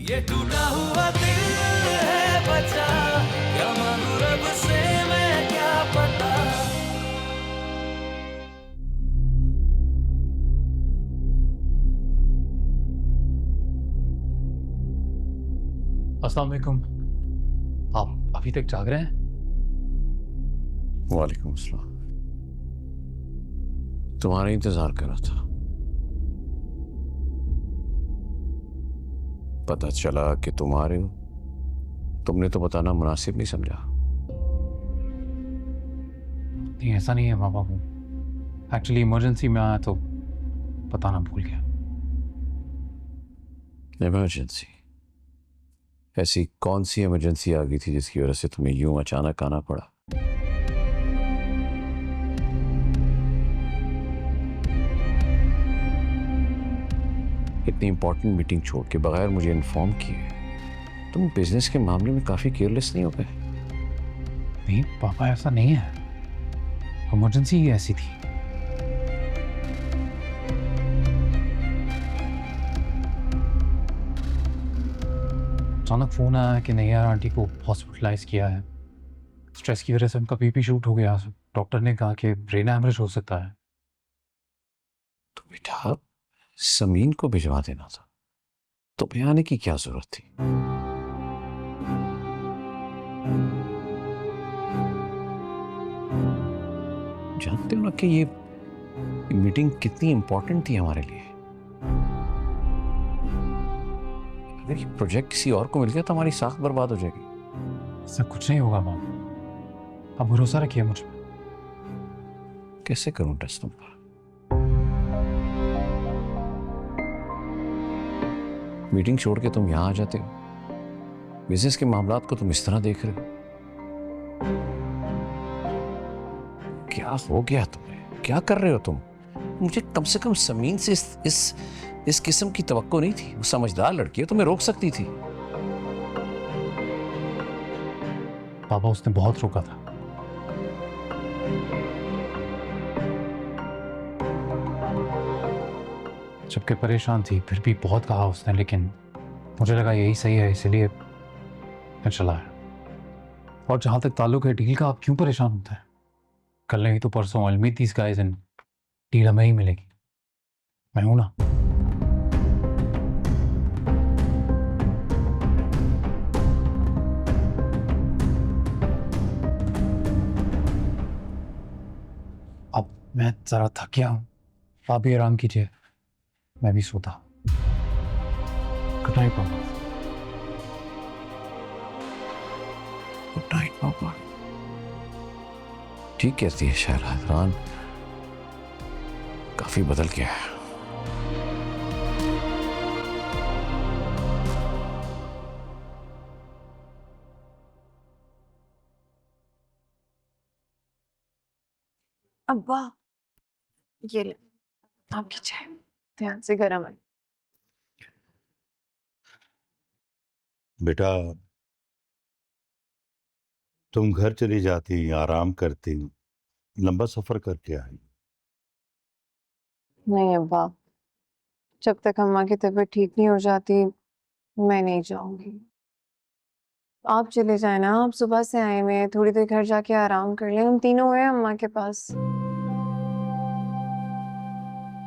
ये टूटा हुआ दिल है बचा, क्या मांगू रब से मैं क्या पता। अस्सलाम वालेकुम। आप अभी तक जाग रहे हैं? वालेकुम अस्सलाम। तुम्हारा इंतजार कर रहा था। पता चला कि तुम आ रहे हो। तुमने तो बताना मुनासिब नहीं समझा। नहीं, ऐसा नहीं है पापा। वो एक्चुअली इमरजेंसी में आया तो बताना भूल गया। इमरजेंसी? ऐसी कौन सी इमरजेंसी आ गई थी जिसकी वजह से तुम्हें यूं अचानक आना पड़ा? इतनी इंपॉर्टेंट मीटिंग छोड़ के बगैर मुझे इन्फॉर्म किए तुम बिजनेस के मामले में काफी केयरलेस नहीं हो गए? नहीं पापा, ऐसा नहीं है। इमरजेंसी ही ऐसी थी। अचानक फोन आया कि नहीं यार, आंटी को हॉस्पिटलाइज किया है। स्ट्रेस की वजह से उनका बीपी शूट हो गया। डॉक्टर ने कहा कि ब्रेन हैमरेज हो सकता है। तो बेटा समीन को भिजवा देना था। तो तुम्हें आने की क्या जरूरत थी? जानते हो ना कि ये मीटिंग कितनी इंपॉर्टेंट थी हमारे लिए। अगर ये प्रोजेक्ट किसी और को मिल गया तो हमारी साख बर्बाद हो जाएगी। ऐसा कुछ नहीं होगा मामा, आप भरोसा रखिए मुझ पर। कैसे करूं टेस्ट तुम पर? मीटिंग छोड़ के तुम यहां आ जाते हो। बिजनेस के मामलात को तुम इस तरह देख रहे हो। क्या हो गया तुम्हें? क्या कर रहे हो तुम? मुझे कम से कम समीन से इस किस्म की तवक्को नहीं थी। वो समझदार लड़की है, तुम्हें रोक सकती थी। पापा उसने बहुत रोका था। जबकि परेशान थी फिर भी बहुत कहा उसने, लेकिन मुझे लगा यही सही है, इसलिए मैं चला है। और जहां तक ताल्लुक है डील का, आप क्यों परेशान होते हैं? कल नहीं तो परसों I meet these guys and deal हमें ही मिलेगी। मैं हूं ना। अब मैं जरा थक गया हूं, आप भी आराम कीजिए, मैं भी सोता। गुड नाइट पापा। गुड नाइट पापा। ठीक कहती है शहनाज रान, काफी बदल गया है। अब्बा, ये ले आपकी चाय, ध्यान से गर्म है। बेटा तुम घर चली जाती, आराम करती, लंबा सफर करके आई। नहीं अब्बा, जब तक अम्मा की तबीयत ठीक नहीं हो जाती मैं नहीं जाऊंगी। आप चले जाए ना, आप सुबह से आए हुए हैं, थोड़ी देर घर जाके आराम कर लें। हम तीनों हुए हैं अम्मा के पास।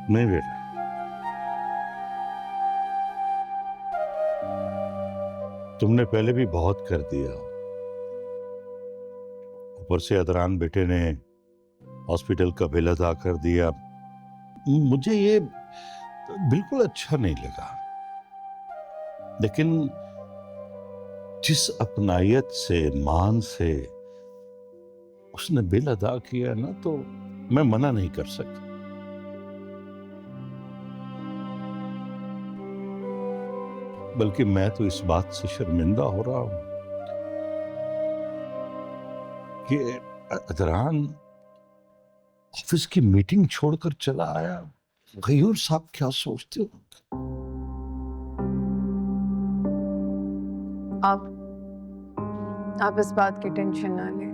नहीं बेटा, तुमने पहले भी बहुत कर दिया, ऊपर से अदरान बेटे ने हॉस्पिटल का बिल अदा कर दिया। मुझे ये बिल्कुल अच्छा नहीं लगा, लेकिन जिस अपनायत से, मान से उसने बिल अदा किया ना, तो मैं मना नहीं कर सकता। बल्कि मैं तो इस बात से शर्मिंदा हो रहा हूं कि अदरान ऑफिस की मीटिंग छोड़कर चला आया। गयूर साहब क्या सोचते हो? आप इस बात की टेंशन ना लें।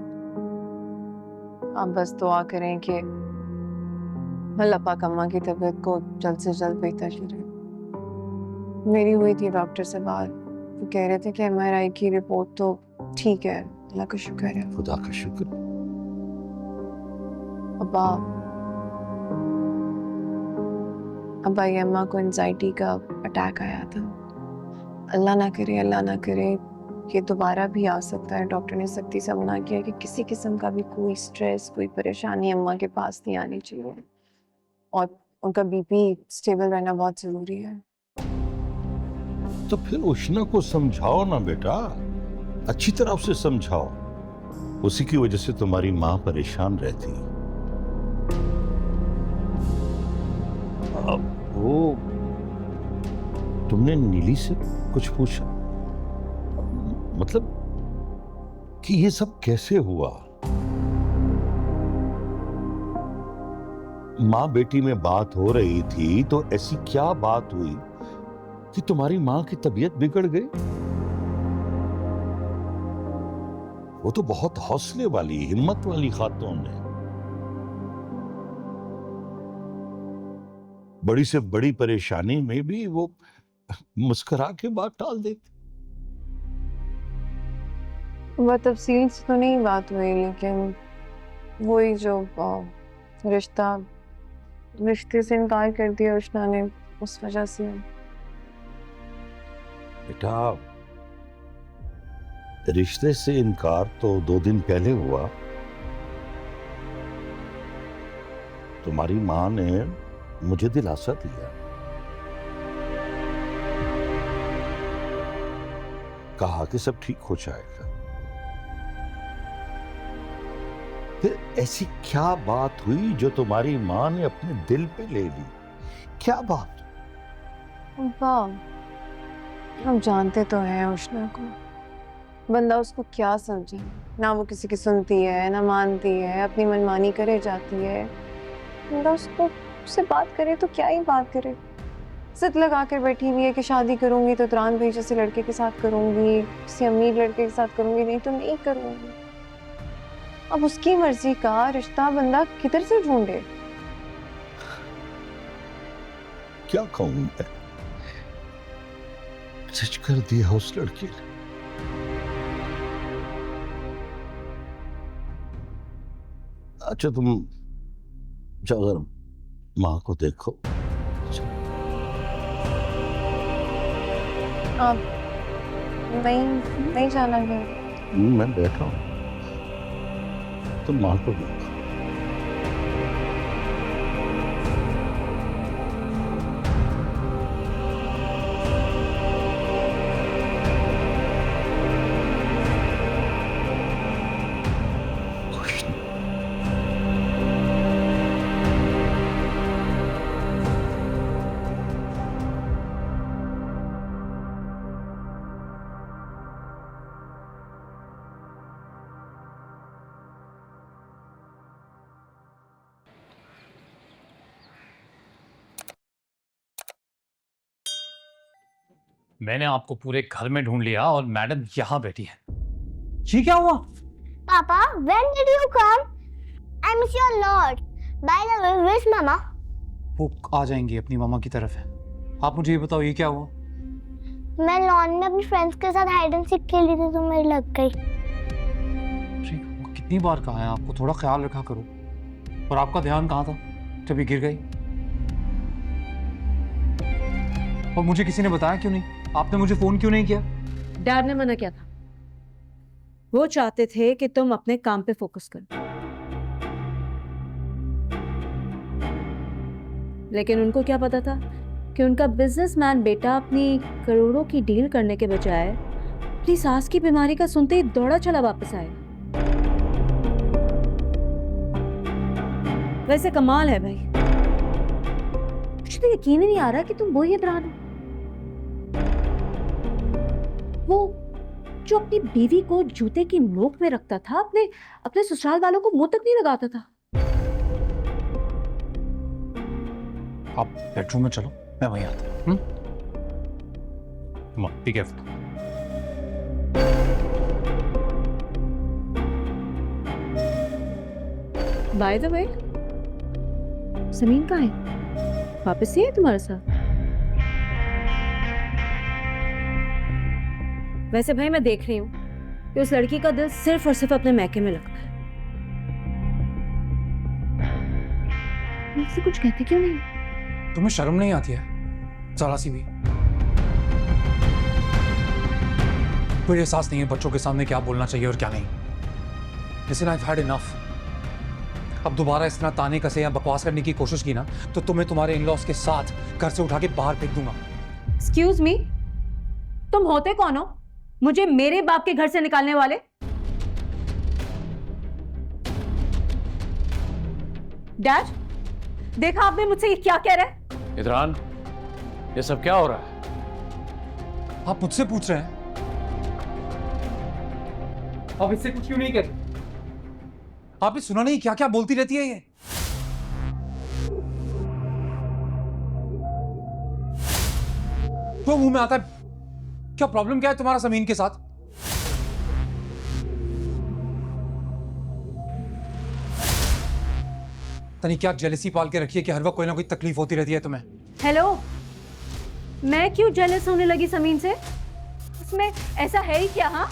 आप बस दुआ करें कि अल्लाह पाक अम्मा की तबीयत को जल्द से जल्द बेहतर करे। मेरी हुई थी डॉक्टर से बात, वो कह रहे थे कि एमआरआई की रिपोर्ट तो ठीक है, अल्लाह का शुक्र है। खुदा का शुक्र। अब्बा अब्बा ये अम्मा को एंजाइटी का अटैक आया था। अल्लाह ना करे ये दोबारा भी आ सकता है। डॉक्टर ने सख्ती से मना किया कि किसी किस्म का भी कोई स्ट्रेस, कोई परेशानी अम्मा के पास नहीं आनी चाहिए, और उनका बीपी स्टेबल रहना बहुत जरूरी है। तो फिर उष्णा को समझाओ ना बेटा, अच्छी तरह उसे समझाओ। उसी की वजह से तुम्हारी माँ परेशान रहती। अब वो तुमने नीली से कुछ पूछा, मतलब कि ये सब कैसे हुआ? माँ बेटी में बात हो रही थी तो ऐसी क्या बात हुई कि तुम्हारी माँ की तबीयत बिगड़ गई? वो तो बहुत हौसले वाली, हिम्मत वाली खातून है। बड़ी से बड़ी परेशानी में भी वो मुस्कुरा के बात टाल देती। वह तफसील से तो नहीं बात हुई, लेकिन वही जो रिश्ते से इनकार कर दिया उष्णा ने, उस वजह से। बेटा, रिश्ते से इनकार तो 2 दिन पहले हुआ। तुम्हारी माँ ने मुझे दिलासा दिया, कहा कि सब ठीक हो जाएगा। फिर ऐसी क्या बात हुई जो तुम्हारी माँ ने अपने दिल पे ले ली? क्या बात? वाह, हम जानते तो हैं उष्णा को, बंदा उसको क्या समझे। ना वो किसी की सुनती है, ना मानती है, अपनी मनमानी करे जाती है। बंदा उससे बात करे तो क्या ही बात करे। जिद लगा कर बैठी हुई है कि शादी करूंगी तो तुरान भाई जैसे लड़के के साथ करूंगी, किसी अमीर लड़के के साथ करूंगी, नहीं तो नहीं करूंगी। अब उसकी मर्जी का रिश्ता बंदा किधर से ढूंढे? क्या कहूं मैं? सच कर दिया उस लड़की ने। अच्छा, तुम जाओ, माँ को देखो। आप नहीं जाना है? मैं बैठा हूं, तुम माँ को देखो। मैंने आपको पूरे घर में ढूंढ लिया और मैडम यहाँ बैठी है। जी क्या हुआ? Papa, when did you come? I miss your lot. By the way, where's Mama? वो आ जाएंगी, अपनी मामा की तरफ है। आप मुझे ये बताओ, ये क्या हुआ? मैं लॉन में अपनी फ्रेंड्स के साथ हाइड एंड सीक खेली थी तो मेरी लग गई। कितनी बार कहा है आपको थोड़ा ख्याल रखा करो। और आपका ध्यान कहाँ था जब ये गिर गई? और मुझे किसी ने बताया क्यों नहीं? आपने मुझे फोन क्यों नहीं किया? डैड ने मना किया था। वो चाहते थे कि तुम अपने काम पे फोकस करो, लेकिन उनको क्या पता था कि उनका बिजनेसमैन बेटा अपनी करोड़ों की डील करने के बजाय अपनी सास की बीमारी का सुनते ही दौड़ा चला वापस आएगा। वैसे कमाल है भाई, मुझे तो यकीन ही नहीं आ रहा कि तुम वही इमरान हो, वो जो अपनी बीवी को जूते की नोक में रखता था, अपने ससुराल वालों को मुंह तक नहीं लगाता था। आप बेडरूम में चलो, मैं वहीं आता हूँ। Be careful. By the way, Sameen कहाँ है? वापस ही है तुम्हारे साथ? वैसे भाई मैं देख रही हूँ कि उस लड़की का दिल सिर्फ और सिर्फ अपने मैके में लगता है। मुझसे कुछ कहते क्यों नहीं? तुम्हें शर्म नहीं आती है जरा सी भी? कोई एहसास नहीं है बच्चों के सामने क्या बोलना चाहिए और क्या नहीं? Listen, I've had enough. अब दोबारा इस तरह ताने कसे या बकवास करने की कोशिश की ना तो तुम्हें तुम्हारे इन-लॉज के साथ घर से उठा के बाहर फेंक दूंगा। एक्सक्यूज मी, तुम होते कौन हो मुझे मेरे बाप के घर से निकालने वाले? डैड, देखा आपने मुझसे ये क्या कह रहा है? इदरान, ये सब क्या हो रहा है? आप मुझसे पूछ रहे हैं? आप इससे कुछ क्यों नहीं कहते? आपने सुना नहीं क्या क्या बोलती रहती है ये? तो मुंह में आता है। क्या प्रॉब्लम क्या है तुम्हारा समीन के साथ? तनी क्या जेलसी पाल के रखी है कि हर वक्त कोई ना कोई तकलीफ होती रहती है तुम्हें? हेलो, मैं क्यों जेलस होने लगी समीन से? उसमें ऐसा है ही क्या? हाँ,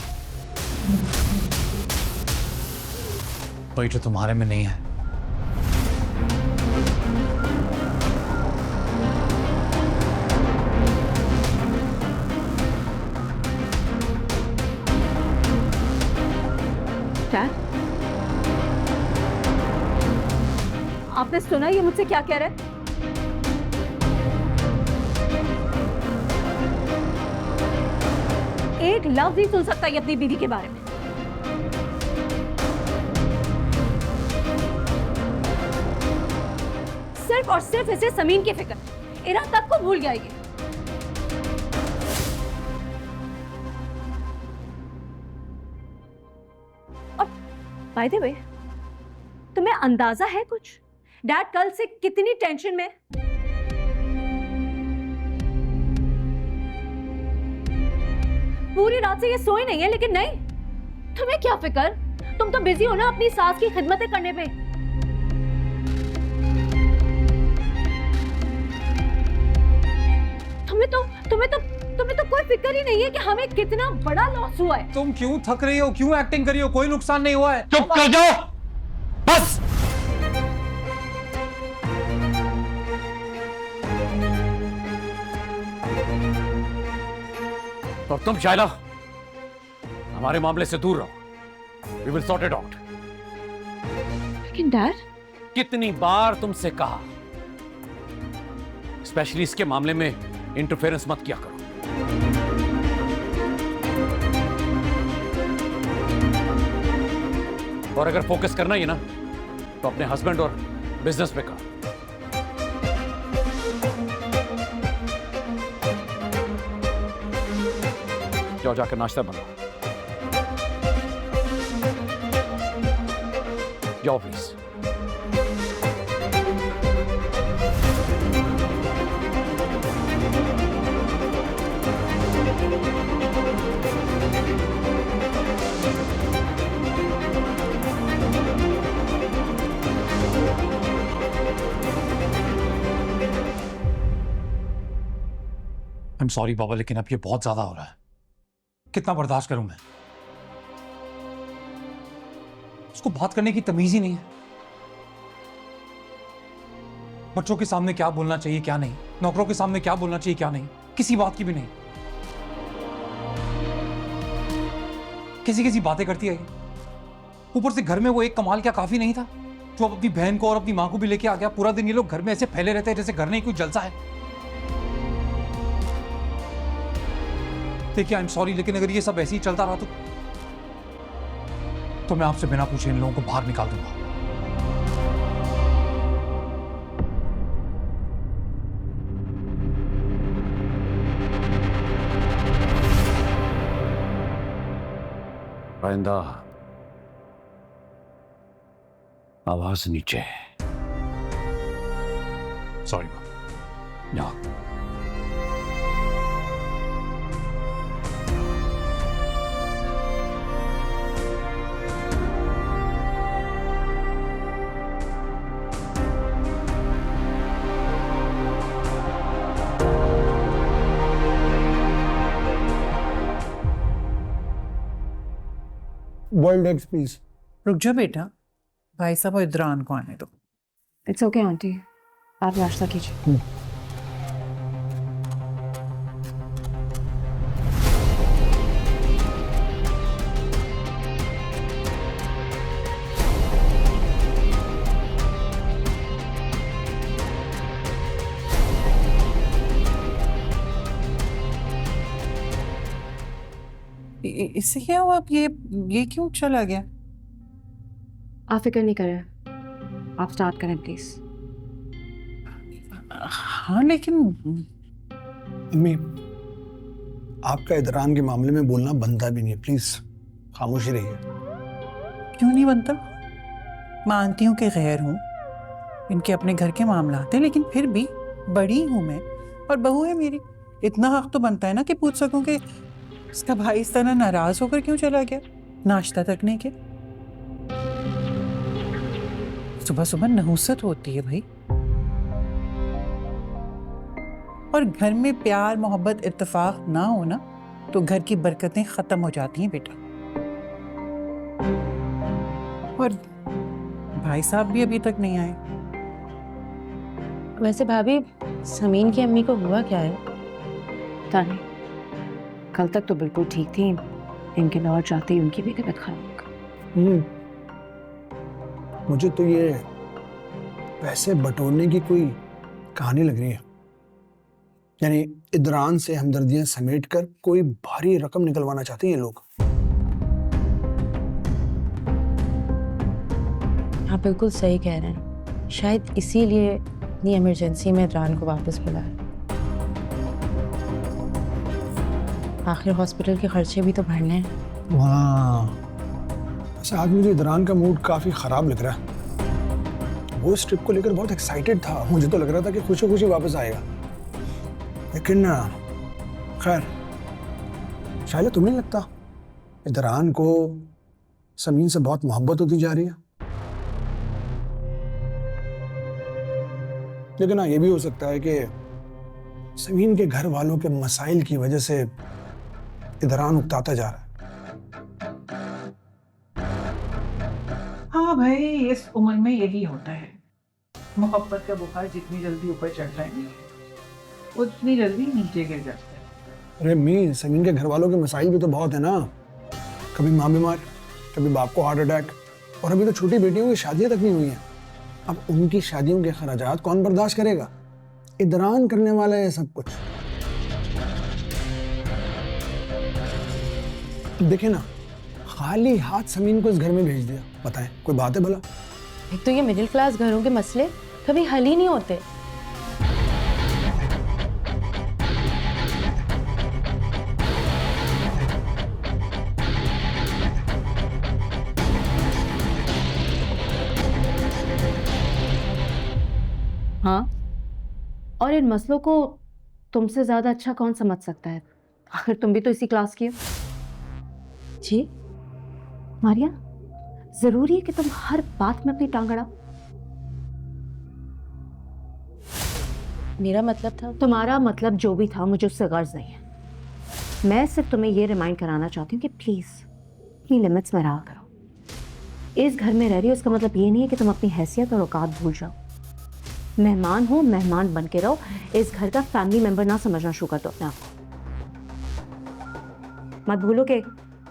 वही तो तुम्हारे में नहीं है। डैड, आपने सुना ये मुझसे क्या कह रहा है? एक लफ्ज नहीं सुन सकता ये अपनी बीवी के बारे में। सिर्फ और सिर्फ इसे समीन की फिक्र, इरा तक को भूल गया ये। और बाय द वे, तुम्हें अंदाजा है कुछ डैड कल से कितनी टेंशन में? पूरी रात से ये सोए नहीं है, लेकिन नहीं, तुम्हें क्या फिक्र? तुम तो बिजी हो ना अपनी सास की खिदमतें करने पे। तुम्हें तो कोई फिक्र ही नहीं है कि हमें कितना बड़ा लॉस हुआ है। तुम क्यों थक रही हो? क्यों एक्टिंग कर रही हो? कोई नुकसान नहीं हुआ है। चुप कर जाओ, बस। और तुम शायला हमारे मामले से दूर रहो। We will sort it out. लेकिन डैड, कितनी बार तुमसे कहा, स्पेशली इसके मामले में इंटरफेरेंस मत किया करो। और अगर फोकस करना ही है ना तो अपने हस्बैंड और बिजनेस पे करो। जाओ जाकर नाश्ता बनाओ। जाओ प्लीज। I'm sorry बाबा, लेकिन अब ये बहुत ज्यादा हो रहा है। कितना बर्दाश्त करूं मैं? उसको बात करने की तमीज ही नहीं है। बच्चों के सामने क्या बोलना चाहिए क्या नहीं, नौकरों के सामने क्या बोलना चाहिए क्या नहीं, किसी बात की भी नहीं। किसी किसी बातें करती है। ऊपर से घर में वो एक कमाल क्या काफी नहीं था जो अब अपनी बहन को और अपनी मां को भी लेके आ गया। पूरा दिन ये लोग घर में ऐसे फैले रहते हैं जैसे घर नहीं कोई जलसा है। देखिए, आई एम सॉरी, लेकिन अगर ये सब ऐसे ही चलता रहा तो मैं आपसे बिना पूछे इन लोगों को बाहर निकाल दूंगा। आइंदा आवाज नीचे। सॉरी बाबा। जाओ। Boiled eggs please. रुक जा बेटा, भाई साहब और इदरान को आने दो। इट्स ओके आंटी, आप नाश्ता कीजिए। इससे क्या हुआ? अब ये क्यों चला गया? आप फिक्र नहीं करें, आप स्टार्ट करें प्लीज। हाँ लेकिन अम्मी, आपका इदरान के मामले में बोलना बनता भी नहीं है, प्लीज खामोशी रहिए। क्यों नहीं बनता? मानती हूँ कि गैर हूँ, इनके अपने घर के मामलात हैं, लेकिन फिर भी बड़ी हूँ मैं और बहू है मेरी। इतना हक तो बनता है ना कि पूछ सकूं कि उसका भाई इस तरह नाराज होकर क्यों चला गया, नाश्ता तक नहीं किया। सुबह सुबह नहुसत होती है भाई। और घर में प्यार मोहब्बत इत्तेफाक ना हो ना तो घर की बरकतें खत्म हो जाती हैं बेटा। और भाई साहब भी अभी तक नहीं आए। वैसे भाभी, समीन की अम्मी को हुआ क्या है? पता नहीं, कल तक तो बिल्कुल ठीक थी, इनके लौट जाते ही उनकी भी तबीयत खराब हो गई। मुझे तो ये पैसे बटोरने की कोई कहानी लग रही है, यानी इदरान से हमदर्दियां समेट कर कोई भारी रकम निकलवाना चाहते हैं ये लोग। आप बिल्कुल सही कह रहे हैं, शायद इसीलिए इतनी इमरजेंसी में इदरान को वापस बुलाया। आखिर हॉस्पिटल के खर्चे भी तो भरने हैं। वाह, वैसे आज मुझे इदरान का मूड काफी खराब लग रहा है। वो इस ट्रिप को लेकर बहुत एक्साइटेड था, मुझे तो लग रहा था कि खुशी खुशी वापस आएगा, लेकिन खैर, शायद तुम्हें नहीं लगता इदरान को समीन से बहुत मोहब्बत होती जा रही है? लेकिन हाँ, ये भी हो सकता है कि समीन के घर वालों के मसाइल की वजह से इदरान उकताता जा रहा है। हाँ भाई, इस उम्र में यही होता है, मोहब्बत का बुखार जितनी जल्दी ऊपर चढ़ता है उतनी जल्दी नीचे गिर जाता है। अरे मी, समीन के घर वालों के मसाइल भी तो बहुत है ना। कभी माँ बीमार, कभी बाप को हार्ट अटैक, और अभी तो छोटी बेटियों की शादियां तक नहीं हुई हैं। अब उनकी शादियों के खर्चात कौन बर्दाश्त करेगा? इदरान करने वाला है सब कुछ। देखे ना, खाली हाथ समीन को इस घर में भेज दिया, बताएं कोई बात है भला? एक तो ये मिडिल क्लास घरों के मसले कभी हल ही नहीं होते। हाँ, और इन मसलों को तुमसे ज्यादा अच्छा कौन समझ सकता है? आखिर तुम भी तो इसी क्लास की हो। जी मारिया, जरूरी है कि तुम हर बात में अपनी टांग अड़ाओ? मेरा मतलब था। तुम्हारा मतलब जो भी था, मुझे उससे गर्ज नहीं है। मैं सिर्फ तुम्हें ये रिमाइंड कराना चाहती हूँ कि प्लीज अपनी लिमिट्स में रहा करो। इस घर में रह रही हो, इसका मतलब ये नहीं है कि तुम अपनी हैसियत और औकात भूल जाओ। मेहमान हो, मेहमान बन के रहो। इस घर का फैमिली मेंबर ना समझना शुरू कर दो अपने आप को। मत भूलो कि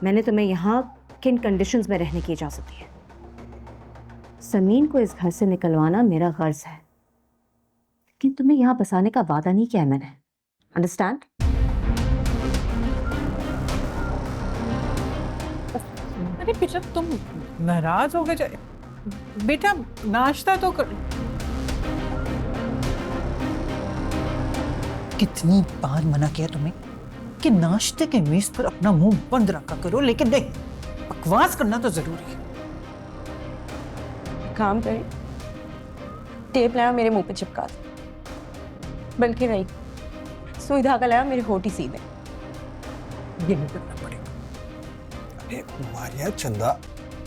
मैंने तुम्हें यहाँ किन कंडीशंस में रहने की इजाजत दी है। समीन को इस घर से निकलवाना मेरा गर्ज है, लेकिन तुम्हें यहाँ बसाने का वादा नहीं किया है मैंने। अंडरस्टैंड? अरे बेटा, तुम नाराज हो गए? बेटा नाश्ता तो कर। कितनी बार मना किया तुम्हें कि नाश्ते के मेज पर अपना मुंह बंद रखा करो, लेकिन नहीं, बकवास करना तो जरूरी है। काम करे, टेप लाया मेरे मुंह पे चिपका दे, बल्कि नहीं, सुई धागा लाया मेरे होठ ही सीधे। ये नहीं करना पड़ेगा। अरे मारिया, चंदा,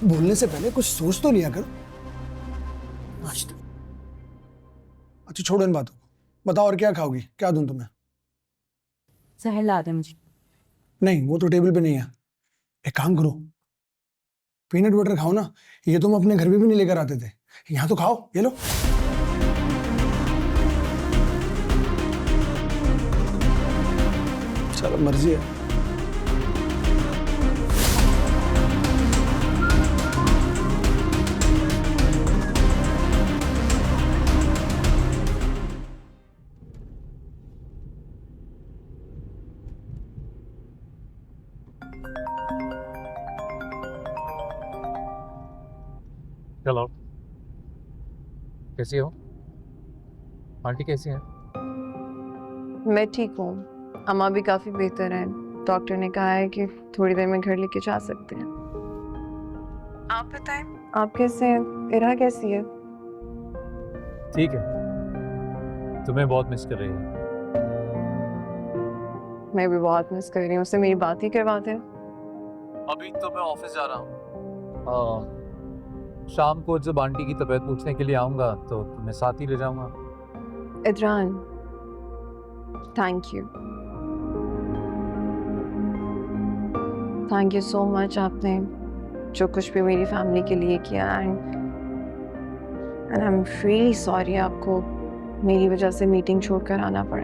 बोलने से पहले कुछ सोच तो लिया कर। नाश्ता अच्छा छोड़ो इन बातों को, बताओ और क्या खाओगी? क्या दूं तुम्हें? जहर ला दे मुझे। नहीं, वो तो टेबल पे नहीं है। एक काम करो, पीनट बटर खाओ ना, ये तुम अपने घर में भी नहीं लेकर आते थे। यहाँ तो खाओ, ये लो। चलो मर्जी है। हेलो, कैसी हो? आंटी कैसी हैं? मैं ठीक हूँ, अम्मा भी काफ़ी बेहतर है। डॉक्टर ने कहा है कि थोड़ी देर में घर लेके जा सकते हैं। आप बताएं, आप कैसे हैं? इरा कैसी है? ठीक है, तुम्हें बहुत मिस कर रही है। मैं भी बहुत मिस कर रही हूँ, उससे मेरी बात ही करवाते हैं। अभी तो मैं ऑफिस जा रहा हूँ, शाम को जब आंटी की तबीयत पूछने के लिए आऊँगा तो तुम्हें साथ ही ले जाऊँगा। इदरान, थैंक यू सो मच, आपने जो कुछ भी मेरी फैमिली के लिए किया। And I am really sorry आपको मेरी वजह से मीटिंग छोड़कर आना पड़ा।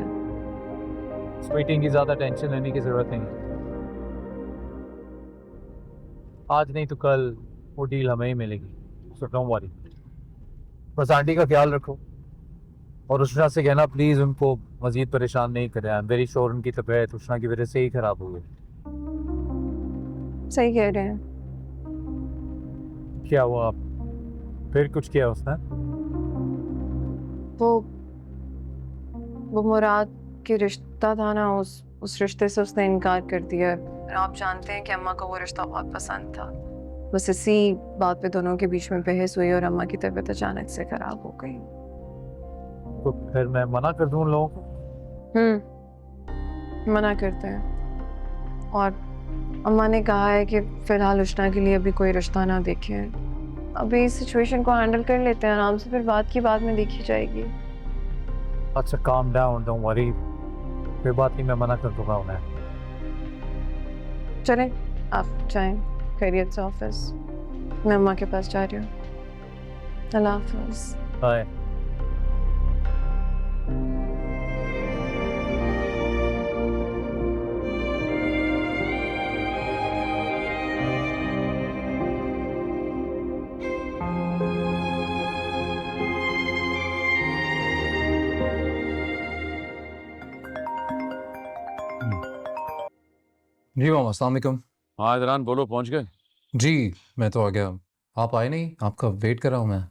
इस मीटिंग की ज़्यादा टेंशन लेने की ज़रूरत नहीं है। आज नहीं तो कल वो डील हमें ही मिलेगी, सो डोंट वरी। बस आंटी का ख्याल रखो और उष्णा से कहना प्लीज़ उनको मज़ीद परेशान नहीं करें। आई एम वेरी श्योर उनकी तबीयत उष्णा की वजह से ही ख़राब हो गई। सही कह रहे हैं। क्या हुआ, आप फिर कुछ किया उसने? वो मुराद के रिश्ता था ना, उस रिश्ते से उसने इनकार कर दिया। और आप जानते हैं कि अम्मा को वो रिश्ता बहुत पसंद था। बस इसी बात पे दोनों के बीच में बहस हुई और अम्मा की तबीयत अचानक से खराब हो गई। तो फिर मैं मना कर दूं उन लोगों को? मना करते हैं और अम्मा ने कहा है कि फिलहाल उष्णा के लिए अभी कोई रिश्ता ना देखें। अभी इस सिचुएशन को हैंडल कर लेते हैं आराम से, फिर बात की बाद में देखी जाएगी। अच्छा, काम डाउन, डोंट वरी, फिर बात नहीं, मैं मना कर दूंगा उन्हें। चलें, आप जाएं खैरियत से ऑफिस, मैं अम्मा के पास जा रही हूँ। अल्लाह हाफिज़। बाय। जी मामा, अस्सलाम वालेकुम। हाँ इदरान, बोलो, पहुंच गए? जी मैं तो आ गया, आप आए नहीं, आपका वेट कर रहा हूँ मैं।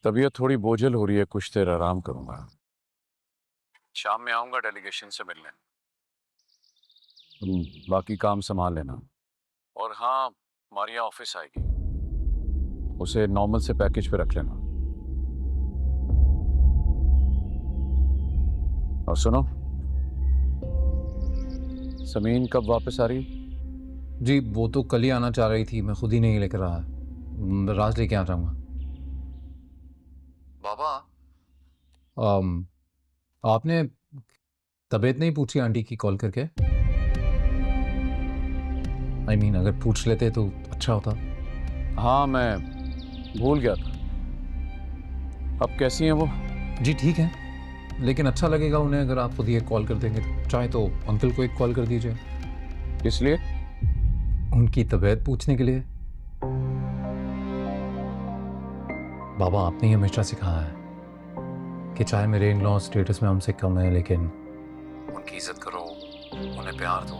तबीयत थोड़ी बोझल हो रही है, कुछ देर आराम करूंगा। शाम में आऊंगा डेलीगेशन से मिलने। तुम बाकी काम संभाल लेना। और हाँ, मारिया ऑफिस आएगी, उसे नॉर्मल से पैकेज पे रख लेना। और सुनो, समीन कब वापस आ रही? जी वो तो कल ही आना चाह रही थी, मैं खुद ही नहीं लेकर आया, राज लेके आ जाऊँगा। बाबा आपने तबीयत नहीं पूछी आंटी की कॉल करके? आई मीन अगर पूछ लेते तो अच्छा होता। हाँ, मैं भूल गया था। अब कैसी हैं वो? जी ठीक है, लेकिन अच्छा लगेगा उन्हें अगर आप खुद ही एक कॉल कर देंगे। तो चाहे तो अंकल को एक कॉल कर दीजिए। इसलिए उनकी तबीयत पूछने के लिए। बाबा आपने ही हमेशा सिखाया है कि चाहे मेरे इन लॉ स्टेटस में हमसे कम है, लेकिन उनकी इज्जत करो, उन्हें प्यार दो।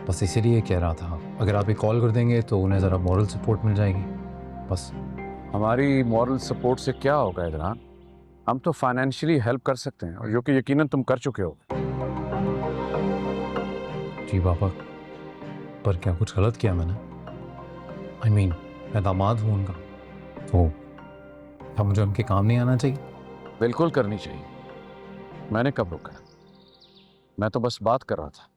बस इसीलिए कह रहा था, अगर आप एक कॉल कर देंगे तो उन्हें ज़रा मॉरल सपोर्ट मिल जाएगी। बस हमारी मॉरल सपोर्ट से क्या होगा इदरान? हम तो फाइनेंशियली हेल्प कर सकते हैं, और जो कि यकीनन तुम कर चुके हो। जी बाबा, पर क्या कुछ गलत किया मैंने? आई मीन मैं दामाद हूँ उनका, तो क्या मुझे उनके काम नहीं आना चाहिए? बिल्कुल करनी चाहिए। मैंने कब रोका? मैं तो बस बात कर रहा था।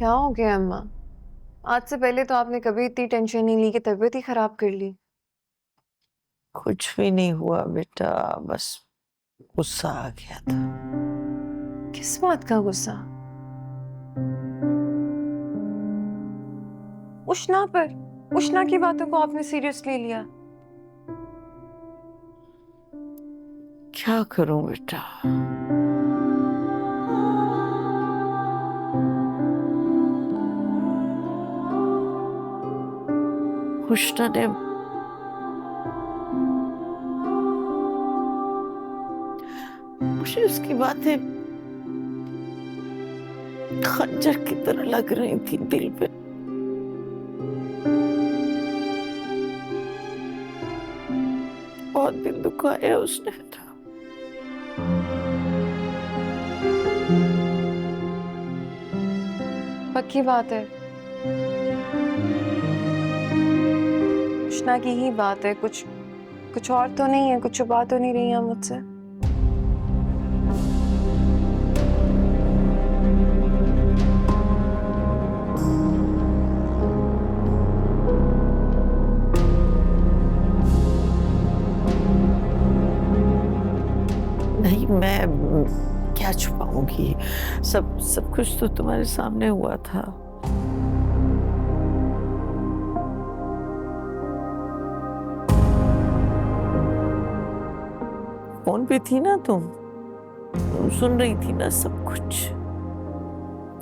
क्या हो गया अम्मा? आज से पहले तो आपने कभी इतनी टेंशन नहीं ली कि तबीयत ही खराब कर ली। कुछ भी नहीं हुआ बेटा, बस गुस्सा आ गया था। किस बात का गुस्सा? उष्णा पर? उष्णा की बातों को आपने सीरियसली लिया? क्या करूं बेटा, उष्णा ने मुझे उसकी बातें खंजर की तरह लग रही थी दिल पे। बहुत दिल दुखाया उसने मेरा। पक्की बात है, उष्णा की ही बात है, कुछ और तो नहीं है, कुछ छुपा तो नहीं रही हैं मुझसे? नहीं, मैं क्या छुपाऊंगी, सब कुछ तो तुम्हारे सामने हुआ था। फोन पे थी ना तुम सुन रही थी ना सब कुछ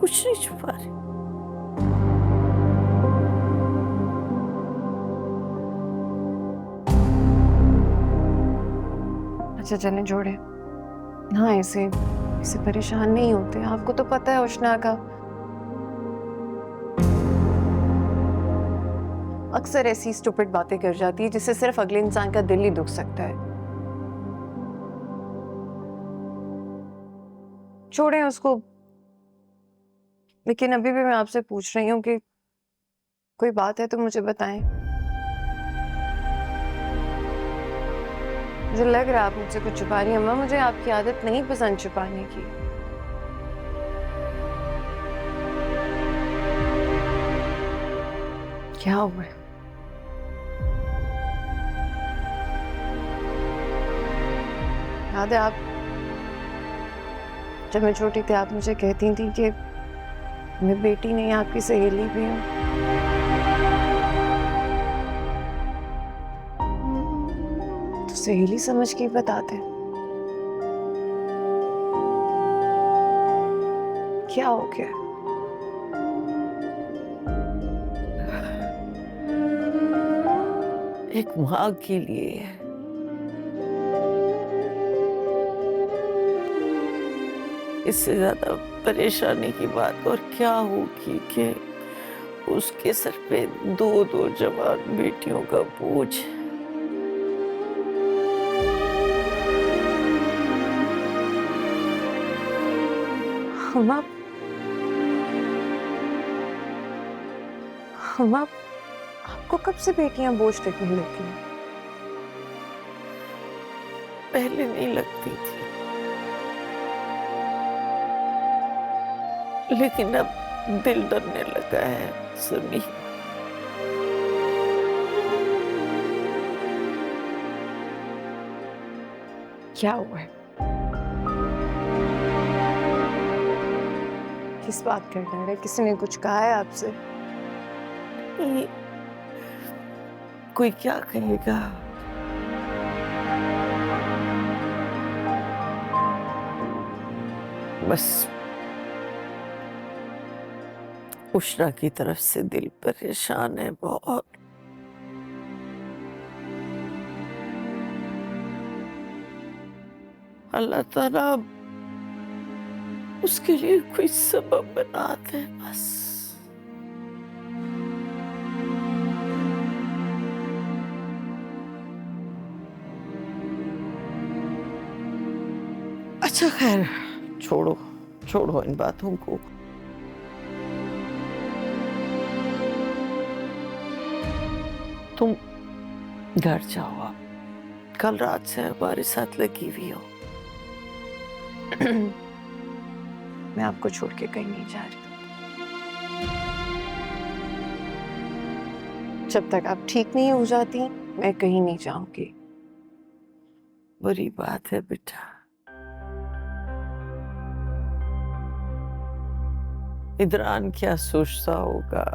नहीं छुपा रही। अच्छा चलें छोड़े। हाँ, ऐसे परेशान नहीं होते, आपको तो पता है उष्णा का अक्सर ऐसी स्टूपिड बातें कर जाती है जिससे सिर्फ अगले इंसान का दिल ही दुख सकता है। छोड़ें उसको। लेकिन अभी भी मैं आपसे पूछ रही हूँ कि कोई बात है तो मुझे बताएं। मुझे लग रहा है आप मुझसे कुछ छुपा रही हैं अम्मा, मुझे आपकी आदत नहीं पसंद छुपाने की। क्या हुआ? याद है आप जब मैं छोटी थी आप मुझे कहती थी कि मैं बेटी नहीं आपकी सहेली भी हूँ। तो सहेली समझ के बताते। क्या हो गया? एक माँ के लिए इससे ज्यादा परेशानी की बात और क्या होगी कि उसके सर पे दो जवान बेटियों का बोझ। हम आपको कब से बेटियां बोझ लगने लगी हैं? पहले नहीं लगती थी, लेकिन अब दिल डरने लगा है सुनी। क्या हुआ है? किस बात का डर है? किसी ने कुछ कहा है आपसे? ये कोई क्या कहेगा, बस उष्णा की तरफ से दिल परेशान है बहुत। अल्लाह ताला उसके लिए कोई सबब बना दे बस। अच्छा खैर, छोड़ो इन बातों को। तुम घर जाओ, आप कल रात से हमारे साथ लगी हुई हो। मैं आपको छोड़ के कहीं नहीं जा रही। जब तक आप ठीक नहीं हो जाती मैं कहीं नहीं जाऊंगी। बुरी बात है बेटा। इदरान क्या सोचता होगा?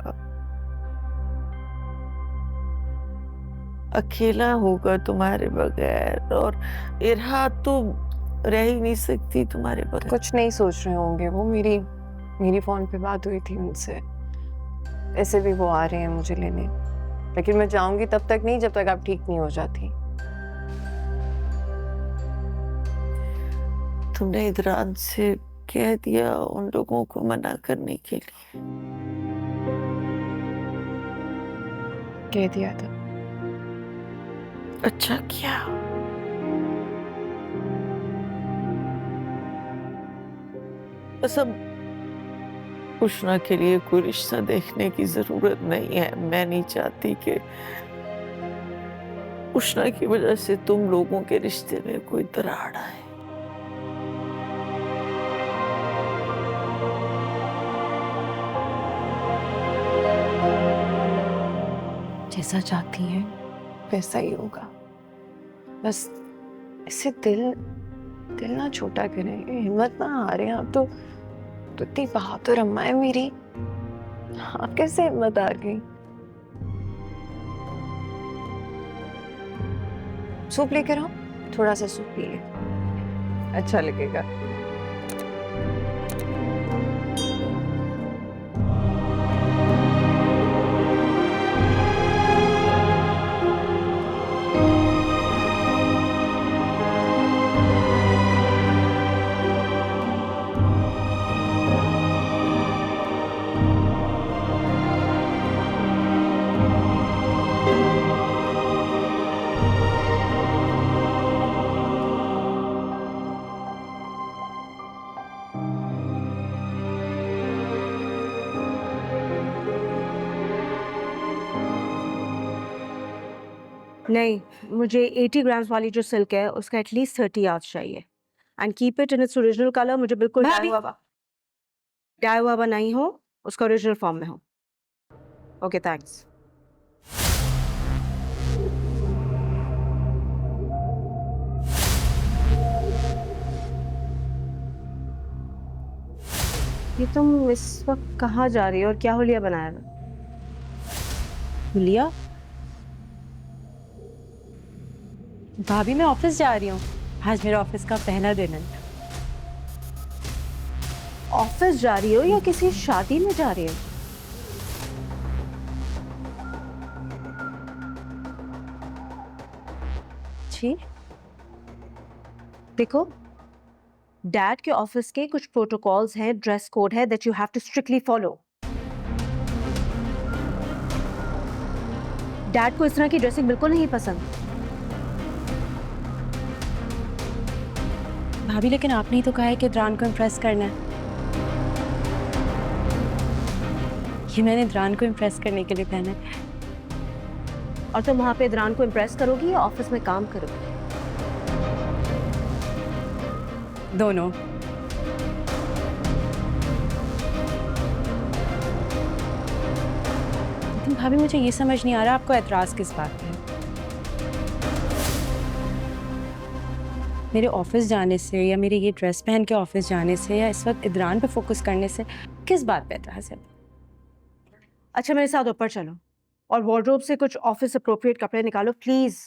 अकेला होगा तुम्हारे बगैर, और इरहा तो रह ही नहीं सकती तुम्हारे बगैर। कुछ नहीं सोच रहे होंगे वो, मेरी फोन पे बात हुई थी उनसे। ऐसे भी वो आ रहे हैं मुझे लेने, लेकिन मैं जाऊंगी तब तक नहीं जब तक आप ठीक नहीं हो जाती। तुमने इदरान से कह दिया उन लोगों को मना करने के लिए? कह दिया था। अच्छा किया। बस अब उष्णा के लिए कोई रिश्ता देखने की जरूरत नहीं है। मैं नहीं चाहती कि उष्णा की वजह से तुम लोगों के रिश्ते में कोई दरार आए। जैसा चाहती हैं वैसा ही होगा। बस इसे दिल ना छोटा करें, हिम्मत ना हारे। आप तो इतनी बहादुर अम्मा है मेरी, आप कैसे हिम्मत हार गई? सूप लेकर आओ, थोड़ा सा सूप पिए, अच्छा लगेगा। नहीं, मुझे 80 ग्राम्स वाली जो सिल्क है उसका एटलीस्ट 30 यार्ड्स चाहिए and keep it in its original colour. मुझे बिल्कुल डाई हुआ नहीं हो, उसका ओरिजिनल फॉर्म में हो। Okay thanks. ये तुम इस वक्त कहाँ जा रही हो और क्या हुलिया बनाया है? हुलिया? भाभी मैं ऑफिस जा रही हूँ, आज मेरे ऑफिस का पहला दिन है। ऑफिस जा रही हो या किसी शादी में जा रही हो? जी देखो, डैड के ऑफिस के कुछ प्रोटोकॉल्स हैं, ड्रेस कोड है that you have to strictly follow. Dad को इस तरह की ड्रेसिंग बिल्कुल नहीं पसंद। भाभी लेकिन आपने ही तो कहा है कि इदरान को इम्प्रेस करना है। ये मैंने इदरान को इम्प्रेस करने के लिए पहना है। और तुम वहां पे इदरान को इम्प्रेस करोगी या ऑफिस में काम करोगी? दोनों। लेकिन भाभी मुझे ये समझ नहीं आ रहा आपको एतराज किस बात पे है? मेरे ऑफिस जाने से या मेरे ये ड्रेस पहन के ऑफिस जाने से या इस वक्त इदरान पे फोकस करने से किस बात पे एतराज है? अच्छा मेरे साथ ऊपर चलो और वार्डरोब से कुछ ऑफिस अप्रोप्रिएट कपड़े निकालो प्लीज।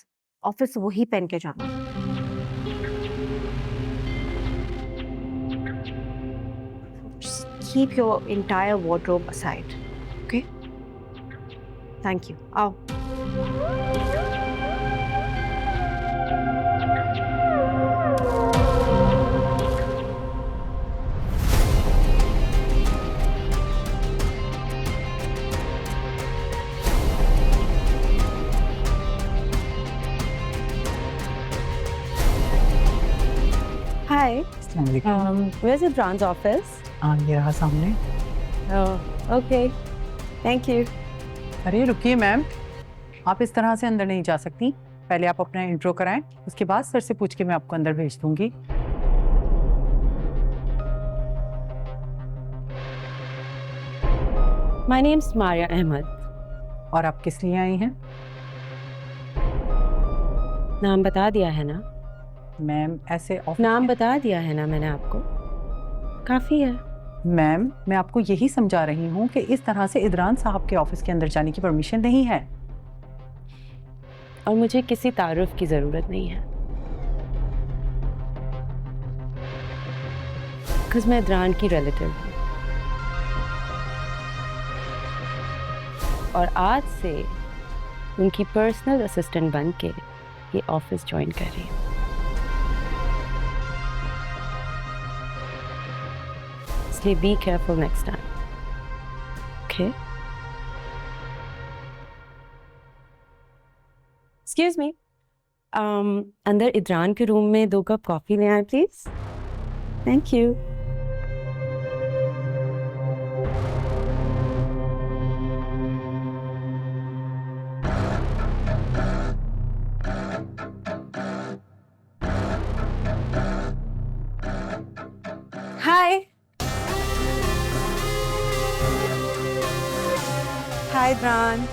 ऑफिस वही पहन के जाना। Keep your entire wardrobe aside, okay? Thank you. आओ। Hi. Where's Idran's office? ये रहा सामने। Oh, okay. Thank you. अरे रुकिए मैम, आप इस तरह से अंदर नहीं जा सकती। पहले आप अपना इंट्रो कराएं, उसके बाद सर से पूछ के मैं आपको अंदर भेज दूंगी। My name's Maria Ahmed. और आप किस लिए आई हैं? नाम बता दिया है ना? मैम ऐसे नाम बता दिया है ना मैंने आपको, काफी है। मैम मैं आपको यही समझा रही हूँ कि इस तरह से इदरान साहब के ऑफिस के अंदर जाने की परमिशन नहीं है। और मुझे किसी तारुफ की जरूरत नहीं है, बिकॉज मैं इदरान की रिलेटिव हूँ और आज से उनकी पर्सनल असिस्टेंट बन के ये ऑफिस ज्वाइन कर रही हूँ। इसलिए be careful next time, okay? Excuse me, अंदर इदरान के रूम में 2 कप कॉफी ले आए please. Thank you. Hi hi इदरान।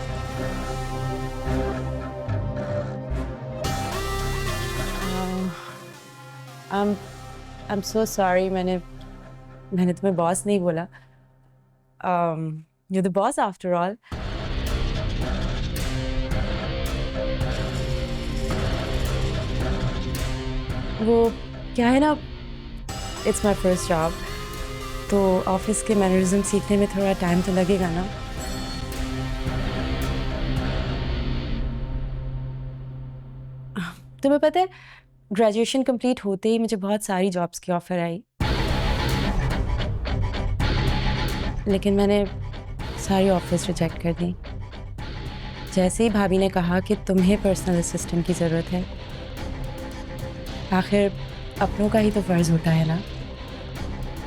I'm so sorry, मैंने तुम्हें बॉस नहीं बोला। You're the boss after all. वो क्या है ना, it's my first job, तो ऑफिस के मैनरिज्म सीखने में थोड़ा टाइम तो लगेगा ना। तुम्हें पता है, ग्रेजुएशन कंप्लीट होते ही मुझे बहुत सारी जॉब्स की ऑफर आई, लेकिन मैंने सारी ऑफर्स रिजेक्ट कर दी। जैसे ही भाभी ने कहा कि तुम्हें पर्सनल असिस्टेंट की ज़रूरत है, आखिर अपनों का ही तो फ़र्ज़ होता है ना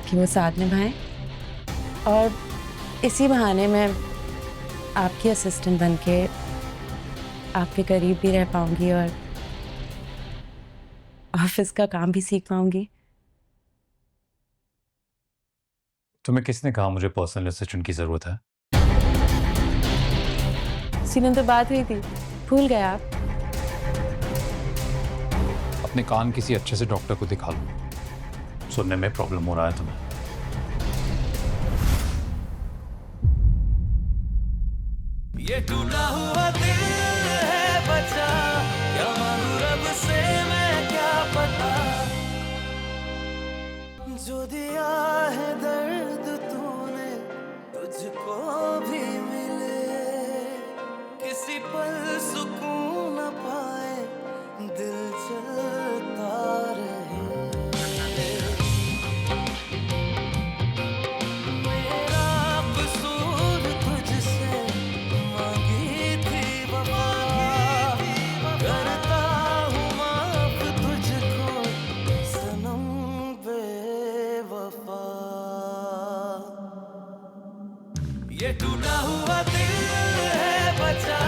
कि वो साथ निभाएं, और इसी बहाने मैं आपकी असिस्टेंट बन के आपके करीब भी रह पाऊंगी और ऑफिस का काम भी सीख पाऊंगी। तुम्हें किसने कहा मुझे पर्सनल असिस्टेंट की जरूरत है? सीने तो बात हुई थी, भूल गए आप? अपने कान किसी अच्छे से डॉक्टर को दिखा लो, सुनने में प्रॉब्लम हो रहा है तुम्हें। ये टूटा हुआ दिल है बचा, क्या मांगू रब से मैं क्या पता, जो दिया है दर्द तूने तुझको भी मिले, किसी पल सुकून न पाए दिल चलता रहे, मेरा कसूर तुझसे मांगी थी वफा, करता हूँ माफ तुझको सनम बेवफा, ये टूटा हुआ दिल है बचा,